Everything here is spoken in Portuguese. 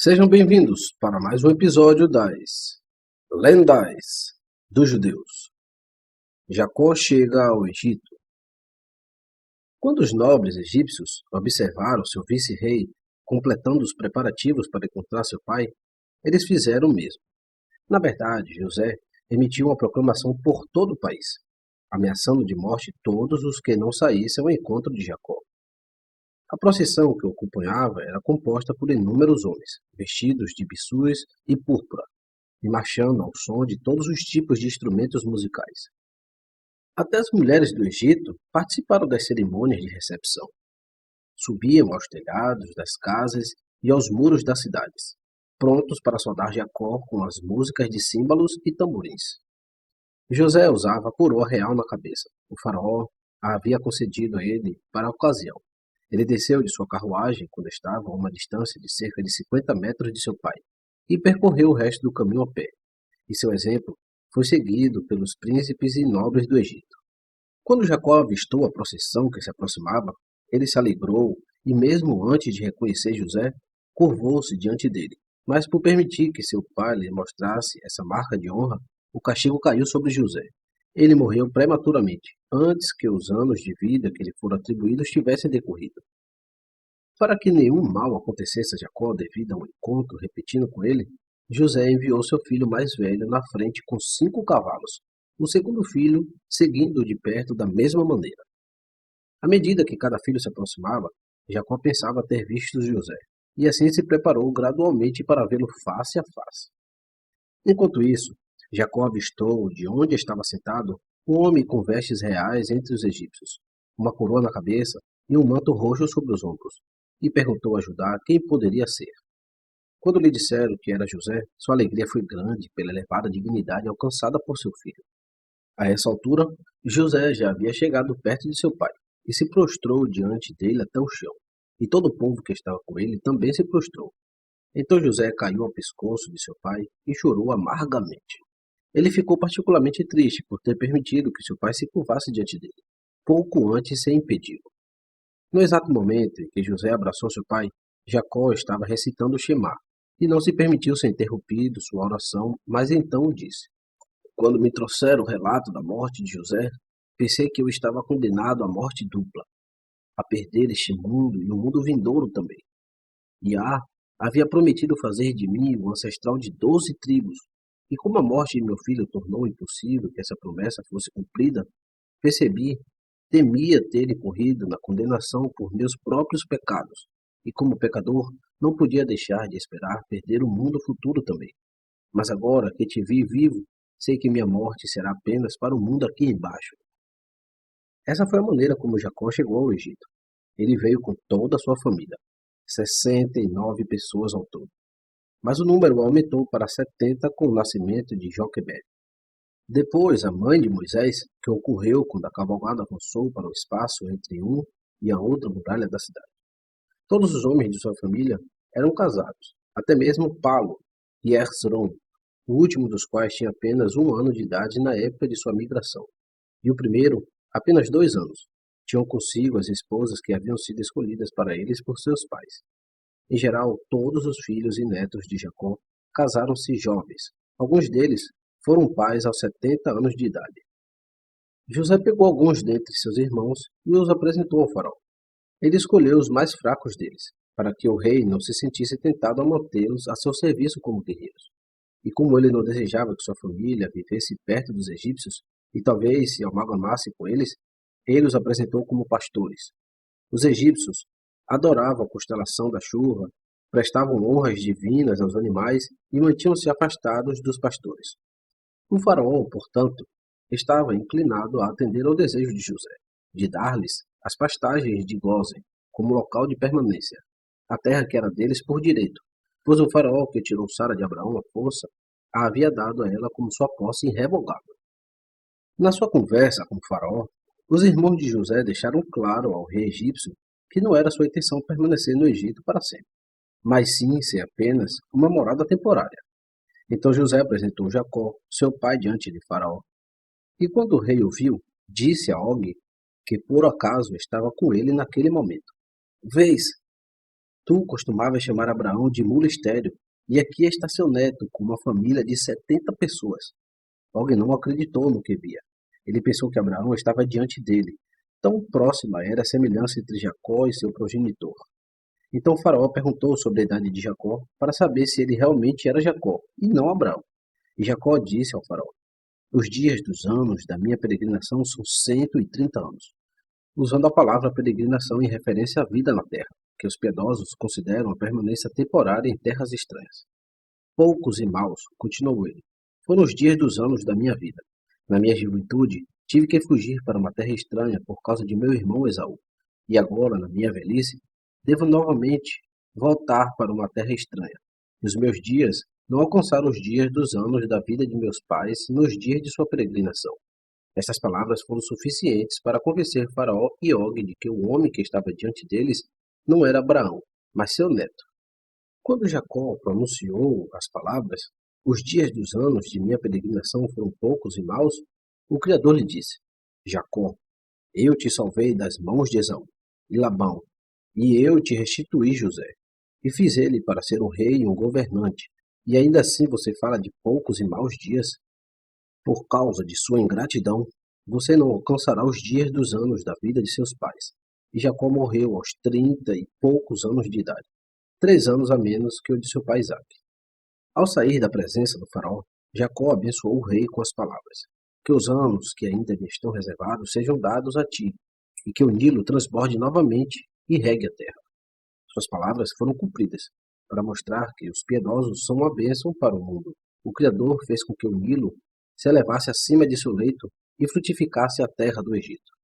Sejam bem-vindos para mais um episódio das Lendas dos Judeus. Jacó chega ao Egito. Quando os nobres egípcios observaram seu vice-rei completando os preparativos para encontrar seu pai, eles fizeram o mesmo. Na verdade, José emitiu uma proclamação por todo o país, ameaçando de morte todos os que não saíssem ao encontro de Jacó. A procissão que o acompanhava era composta por inúmeros homens, vestidos de biçus e púrpura, e marchando ao som de todos os tipos de instrumentos musicais. Até as mulheres do Egito participaram das cerimônias de recepção. Subiam aos telhados das casas e aos muros das cidades, prontos para saudar Jacó com as músicas de símbolos e tamborins. José usava a coroa real na cabeça. O faraó a havia concedido a ele para a ocasião. Ele desceu de sua carruagem quando estava a uma distância de cerca de 50 metros de seu pai e percorreu o resto do caminho a pé. E seu exemplo foi seguido pelos príncipes e nobres do Egito. Quando Jacó avistou a procissão que se aproximava, ele se alegrou e, mesmo antes de reconhecer José, curvou-se diante dele. Mas por permitir que seu pai lhe mostrasse essa marca de honra, o castigo caiu sobre José. Ele morreu prematuramente, antes que os anos de vida que lhe foram atribuídos tivessem decorrido. Para que nenhum mal acontecesse a Jacó devido a um encontro repetindo com ele, José enviou seu filho mais velho na frente com 5 cavalos, o segundo filho seguindo de perto da mesma maneira. À medida que cada filho se aproximava, Jacó pensava ter visto José, e assim se preparou gradualmente para vê-lo face a face. Enquanto isso, Jacó avistou de onde estava sentado um homem com vestes reais entre os egípcios, uma coroa na cabeça e um manto roxo sobre os ombros, e perguntou a Judá quem poderia ser. Quando lhe disseram que era José, sua alegria foi grande pela elevada dignidade alcançada por seu filho. A essa altura, José já havia chegado perto de seu pai e se prostrou diante dele até o chão, e todo o povo que estava com ele também se prostrou. Então José caiu ao pescoço de seu pai e chorou amargamente. Ele ficou particularmente triste por ter permitido que seu pai se curvasse diante dele, pouco antes de ser impedido. No exato momento em que José abraçou seu pai, Jacó estava recitando o Shema, e não se permitiu ser interrompido sua oração, mas então disse: Quando me trouxeram o relato da morte de José, pensei que eu estava condenado à morte dupla, a perder este mundo e o mundo vindouro também. Yah havia prometido fazer de mim um ancestral de 12 tribos, e como a morte de meu filho tornou impossível que essa promessa fosse cumprida, temia ter incorrido na condenação por meus próprios pecados, e como pecador, não podia deixar de esperar perder o mundo futuro também. Mas agora que te vi vivo, sei que minha morte será apenas para o mundo aqui embaixo. Essa foi a maneira como Jacó chegou ao Egito. Ele veio com toda a sua família, 69 pessoas ao todo. Mas o número aumentou para 70 com o nascimento de Joquebed. Depois, a mãe de Moisés, que ocorreu quando a cavalgada avançou para o espaço entre um e a outra muralha da cidade. Todos os homens de sua família eram casados, até mesmo Palo e Hezron, o último dos quais tinha apenas 1 ano de idade na época de sua migração, e o primeiro apenas 2 anos. Tinham consigo as esposas que haviam sido escolhidas para eles por seus pais. Em geral, todos os filhos e netos de Jacó casaram-se jovens. Alguns deles foram pais aos 70 anos de idade. José pegou alguns dentre seus irmãos e os apresentou ao faraó. Ele escolheu os mais fracos deles, para que o rei não se sentisse tentado a mantê-los a seu serviço como guerreiros. E como ele não desejava que sua família vivesse perto dos egípcios, e talvez se amalgamasse com eles, ele os apresentou como pastores. Os egípcios adoravam a constelação da chuva, prestavam honras divinas aos animais e mantinham-se afastados dos pastores. O faraó, portanto, estava inclinado a atender ao desejo de José, de dar-lhes as pastagens de Gósen como local de permanência, a terra que era deles por direito, pois o faraó que tirou Sara de Abraão à força a havia dado a ela como sua posse irrevogável. Na sua conversa com o faraó, os irmãos de José deixaram claro ao rei egípcio que não era sua intenção permanecer no Egito para sempre, mas sim ser apenas uma morada temporária. Então José apresentou Jacó, seu pai, diante de Faraó. E quando o rei ouviu, disse a Og, que por acaso estava com ele naquele momento: Vês, Tu costumavas chamar Abraão de mula estéril, e aqui está seu neto com uma família de 70 pessoas. Og não acreditou no que via. Ele pensou que Abraão estava diante dele. Tão próxima era a semelhança entre Jacó e seu progenitor. Então Faraó perguntou sobre a idade de Jacó para saber se ele realmente era Jacó e não Abraão. E Jacó disse ao Faraó: Os dias dos anos da minha peregrinação são 130 anos, usando a palavra peregrinação em referência à vida na terra, que os piedosos consideram a permanência temporária em terras estranhas. Poucos e maus, continuou ele, foram os dias dos anos da minha vida. Na minha juventude, tive que fugir para uma terra estranha por causa de meu irmão Esaú. E agora, na minha velhice, devo novamente voltar para uma terra estranha. E os meus dias não alcançaram os dias dos anos da vida de meus pais nos dias de sua peregrinação. Estas palavras foram suficientes para convencer Faraó e Og de que o homem que estava diante deles não era Abraão, mas seu neto. Quando Jacó pronunciou as palavras, os dias dos anos de minha peregrinação foram poucos e maus, o Criador lhe disse: Jacó, eu te salvei das mãos de Esaú e Labão, e eu te restituí José, e fiz ele para ser um rei e um governante, e ainda assim você fala de poucos e maus dias? Por causa de sua ingratidão, você não alcançará os dias dos anos da vida de seus pais. E Jacó morreu aos 30 e poucos anos de idade, 3 anos a menos que o de seu pai Isaque. Ao sair da presença do faraó, Jacó abençoou o rei com as palavras: Que os anos que ainda lhe estão reservados sejam dados a ti, e que o Nilo transborde novamente e regue a terra. Suas palavras foram cumpridas, para mostrar que os piedosos são uma bênção para o mundo. O Criador fez com que o Nilo se elevasse acima de seu leito e frutificasse a terra do Egito.